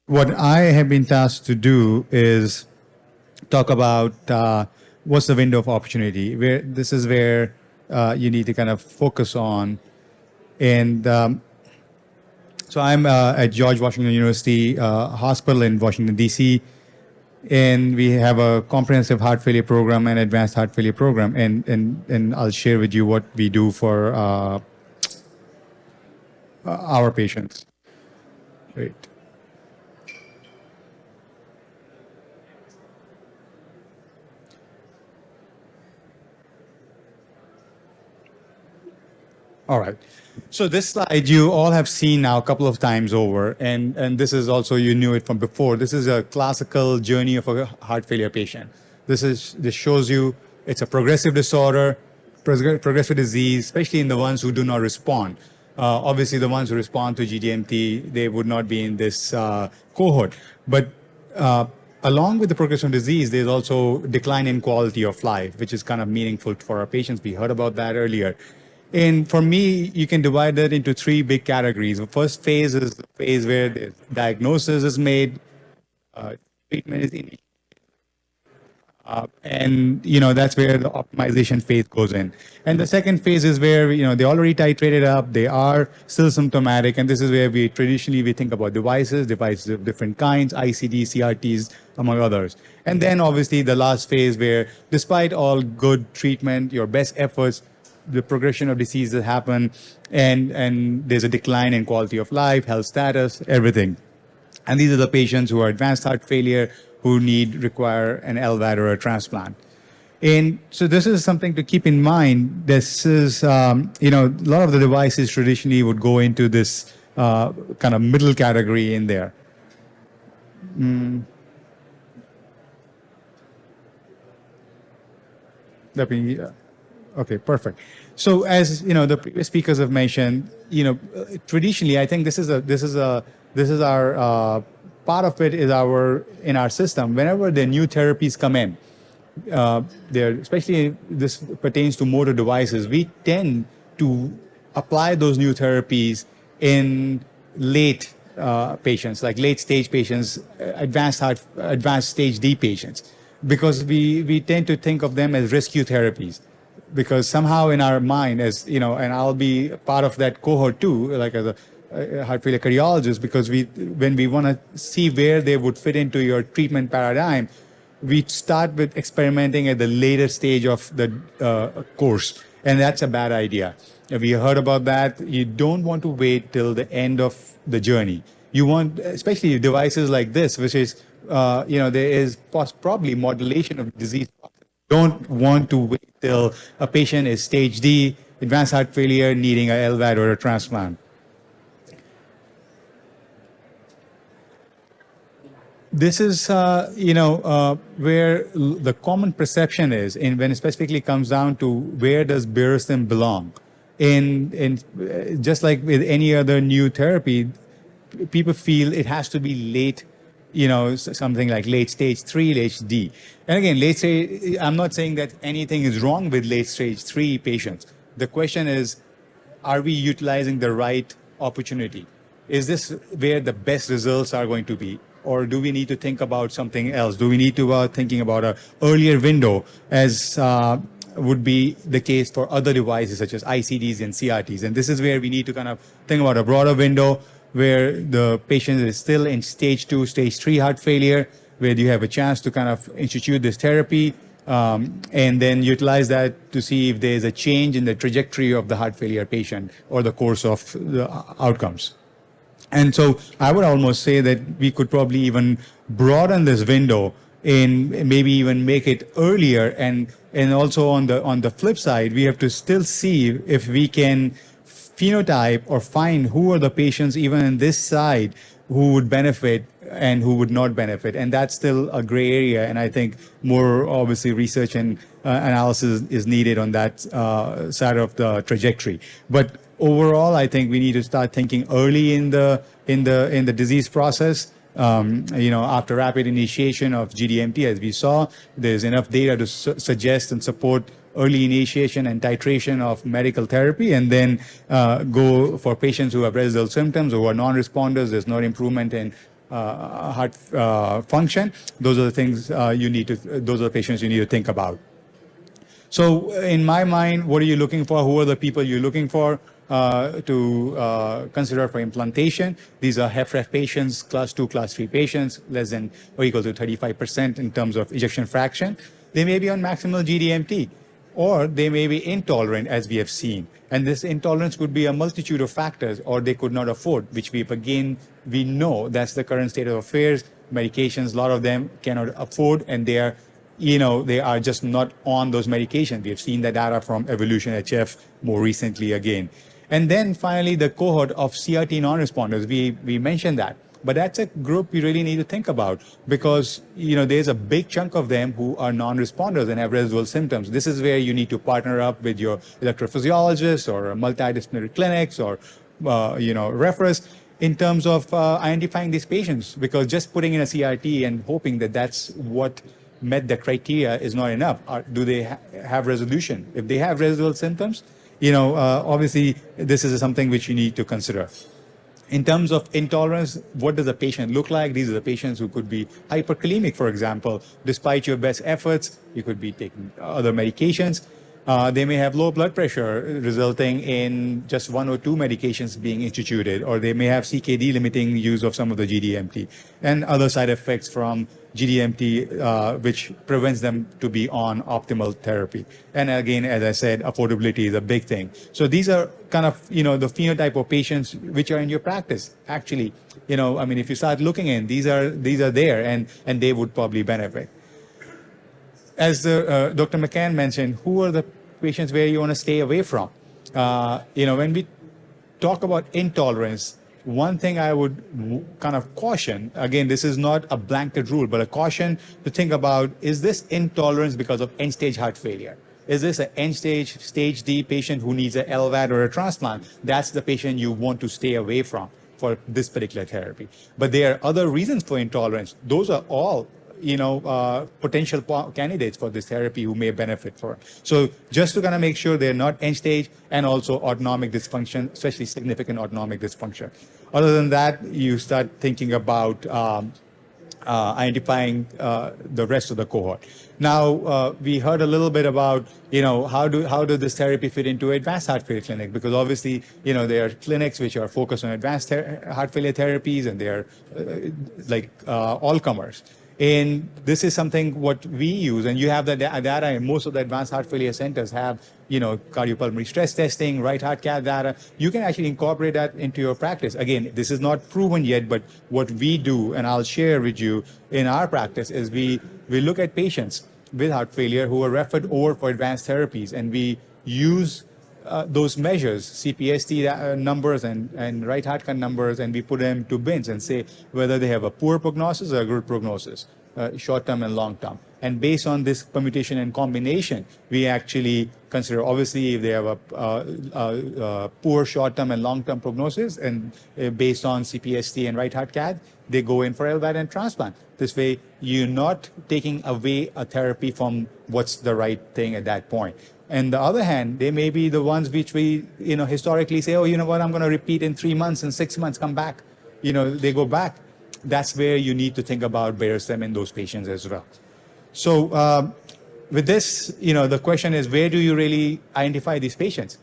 What I have been tasked to do is talk about what's the window of opportunity. Where this is where you need to kind of focus on. And so I'm at George Washington University Hospital in Washington D.C. And we have a comprehensive heart failure program and advanced heart failure program. And I'll share with you what we do for our patients. Great. All right. So this slide you all have seen now a couple of times over, and this is also, you knew it from before. This is a classical journey of a heart failure patient. This shows you it's a progressive disorder, progressive disease, especially in the ones who do not respond. Obviously, the ones who respond to GDMT, they would not be in this cohort. But along with the progression of disease, there's also decline in quality of life, which is kind of meaningful for our patients. We heard about that earlier. And for me, you can divide that into three big categories. The first phase is the phase where the diagnosis is made, treatment is initiated, and that's where the optimization phase goes in. And the second phase is where they already titrated up, they are still symptomatic, and this is where we traditionally think about devices of different kinds, ICDs, CRTs, among others. And then obviously the last phase where, despite all good treatment, your best efforts, the progression of diseases happen, and there's a decline in quality of life, health status, everything. And these are the patients who are advanced heart failure, who require an LVAD or a transplant. And so this is something to keep in mind. This is, a lot of the devices traditionally would go into this kind of middle category in there. That being, okay, perfect. So as the previous speakers have mentioned, traditionally, I think this is our part of it is in our system. Whenever the new therapies come in, especially this pertains to motor devices, we tend to apply those new therapies in late patients, like late stage patients, advanced stage D patients, because we tend to think of them as rescue therapies, because somehow in our mind, and I'll be part of that cohort too, like as a heart failure cardiologist, because when we want to see where they would fit into your treatment paradigm, we start with experimenting at the later stage of the course, and that's a bad idea. If you heard about that, you don't want to wait till the end of the journey. You want, especially devices like this, which is, there is probably modulation of disease. Don't want to wait till a patient is stage D, advanced heart failure, needing a LVAD or a transplant. This is, where the common perception is, and when it specifically comes down to where does Barostim belong. In just like with any other new therapy, people feel it has to be late, something like late stage 3, late D. And again, late stage, I'm not saying that anything is wrong with late stage 3 patients. The question is, are we utilizing the right opportunity? Is this where the best results are going to be? Or do we need to think about something else? Do we need to thinking about an earlier window, as would be the case for other devices such as ICDs and CRTs? And this is where we need to kind of think about a broader window, where the patient is still in stage 2, stage 3 heart failure, where you have a chance to kind of institute this therapy, and then utilize that to see if there's a change in the trajectory of the heart failure patient or the course of the outcomes. And so I would almost say that we could probably even broaden this window and maybe even make it earlier. And also on the flip side, we have to still see if we can phenotype or find who are the patients even in this side who would benefit and who would not benefit. And that's still a gray area. And I think more obviously research and analysis is needed on that side of the trajectory. But overall, I think we need to start thinking early in the disease process. After rapid initiation of GDMT, as we saw, there's enough data to suggest and support early initiation and titration of medical therapy, and then go for patients who have residual symptoms or who are non-responders. There's no improvement in heart function. Those are the things those are the patients you need to think about. So in my mind, what are you looking for? Who are the people you're looking for to consider for implantation? These are HFrEF patients, class 2, class 3 patients, less than or equal to 35% in terms of ejection fraction. They may be on maximal GDMT, or they may be intolerant, as we have seen. And this intolerance could be a multitude of factors, or they could not afford, which we know that's the current state of affairs. Medications, a lot of them cannot afford, and they are just not on those medications. We have seen the data from Evolution HF more recently again. And then finally, the cohort of CRT non-responders, we mentioned that. But that's a group you really need to think about because, there's a big chunk of them who are non-responders and have residual symptoms. This is where you need to partner up with your electrophysiologist or multidisciplinary clinics or, referrers in terms of identifying these patients, because just putting in a CRT and hoping that that's what met the criteria is not enough. Do they have resolution? If they have residual symptoms, obviously this is something which you need to consider. In terms of intolerance, what does the patient look like? These are the patients who could be hyperkalemic, for example. Despite your best efforts, you could be taking other medications. They may have low blood pressure, resulting in just 1 or 2 medications being instituted, or they may have CKD limiting use of some of the GDMT, and other side effects from GDMT, which prevents them to be on optimal therapy. And again, as I said, affordability is a big thing. So these are kind of, the phenotype of patients which are in your practice. Actually, if you start looking in, these are there, and they would probably benefit. As Dr. McCann mentioned, who are the patients where you want to stay away from? When we talk about intolerance, one thing I would kind of caution, again, this is not a blanket rule, but a caution to think about, is this intolerance because of end-stage heart failure? Is this an end-stage, stage D patient who needs an LVAD or a transplant? That's the patient you want to stay away from for this particular therapy. But there are other reasons for intolerance. Those are all potential candidates for this therapy who may benefit from it. So just to kind of make sure they're not end stage, and also autonomic dysfunction, especially significant autonomic dysfunction. Other than that, you start thinking about identifying the rest of the cohort. Now, we heard a little bit about, how does this therapy fit into advanced heart failure clinic? Because obviously, there are clinics which are focused on advanced heart failure therapies, and they're all comers. And this is something what we use, and you have the data, and most of the advanced heart failure centers have, cardiopulmonary stress testing, right heart cath data. You can actually incorporate that into your practice. Again, this is not proven yet, but what we do, and I'll share with you in our practice, is we look at patients with heart failure who are referred over for advanced therapies, and we use those measures, CPST numbers and right heart cath numbers, and we put them to bins and say whether they have a poor prognosis or a good prognosis, short-term and long-term. And based on this permutation and combination, we actually consider, obviously, if they have a poor short-term and long-term prognosis, and based on CPST and right heart cath, they go in for LVAD and transplant. This way, you're not taking away a therapy from what's the right thing at that point. And the other hand, they may be the ones which we, historically say, oh, you know what, I'm going to repeat in 3 months and 6 months, come back. They go back. That's where you need to think about Barostim in those patients as well. So with this, the question is, where do you really identify these patients?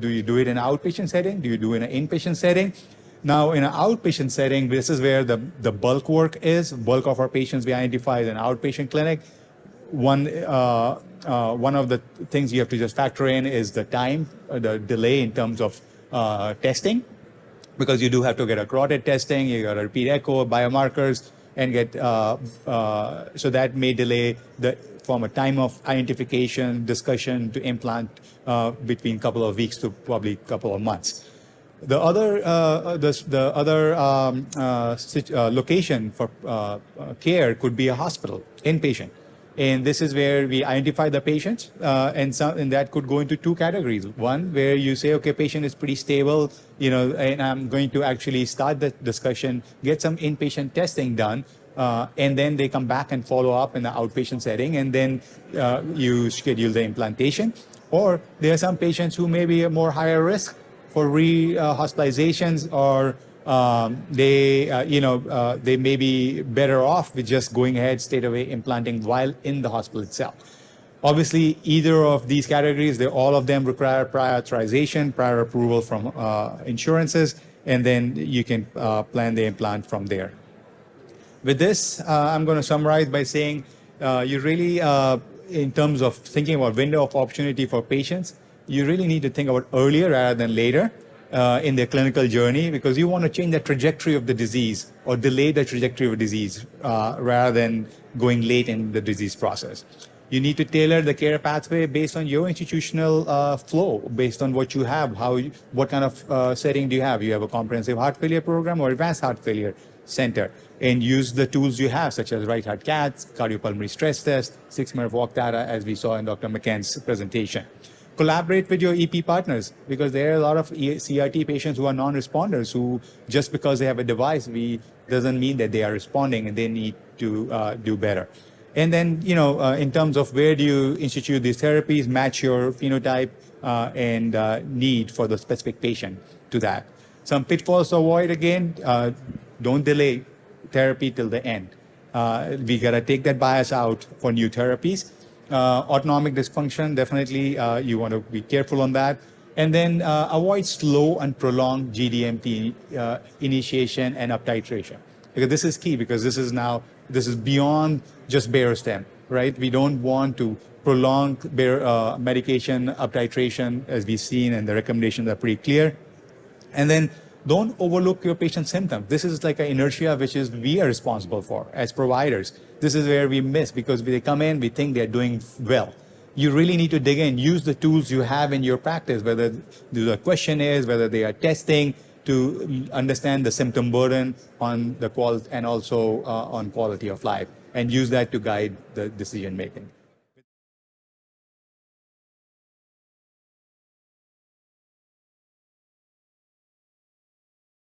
Do you do it in an outpatient setting? Do you do it in an inpatient setting? Now, in an outpatient setting, this is where the bulk work is. Bulk of our patients we identify in an outpatient clinic. One of the things you have to just factor in is the time, the delay in terms of testing, because you do have to get a carotid testing, you got to repeat echo, biomarkers, and get, so that may delay from a time of identification, discussion to implant between a couple of weeks to probably a couple of months. The other location for care could be a hospital, inpatient. And this is where we identify the patients, and that could go into 2 categories. One, where you say, okay, patient is pretty stable, and I'm going to actually start the discussion, get some inpatient testing done, and then they come back and follow up in the outpatient setting, and then you schedule the implantation. Or there are some patients who may be a more higher risk for hospitalizations or they may be better off with just going ahead straight away implanting while in the hospital itself. Obviously, either of these categories, all of them require prior authorization, prior approval from insurances, and then you can plan the implant from there. With this, I'm going to summarize by saying you really, in terms of thinking about window of opportunity for patients, you really need to think about earlier rather than later in their clinical journey, because you want to change the trajectory of the disease or delay the trajectory of a disease rather than going late in the disease process. You need to tailor the care pathway based on your institutional flow, based on what you have, what kind of setting do you have. You have a comprehensive heart failure program or advanced heart failure center, and use the tools you have, such as right heart caths, cardiopulmonary stress test, 6-minute walk data, as we saw in Dr. McCann's presentation. Collaborate with your EP partners, because there are a lot of CRT patients who are non-responders, who just because they have a device doesn't mean that they are responding, and they need to do better. And then, in terms of where do you institute these therapies, match your phenotype and need for the specific patient to that. Some pitfalls to avoid, again, don't delay therapy till the end. We got to take that bias out for new therapies. Autonomic dysfunction, definitely you want to be careful on that. And then avoid slow and prolonged GDMT initiation and uptitration. Because this is key, because this is beyond just Barostim, right? We don't want to prolong medication uptitration, as we've seen, and the recommendations are pretty clear. And then don't overlook your patient's symptoms. This is like an inertia which we are responsible for as providers. This is where we miss, because when they come in, we think they're doing well. You really need to dig in, use the tools you have in your practice, whether the questionnaires, whether they are testing, to understand the symptom burden on the and also on quality of life, and use that to guide the decision making.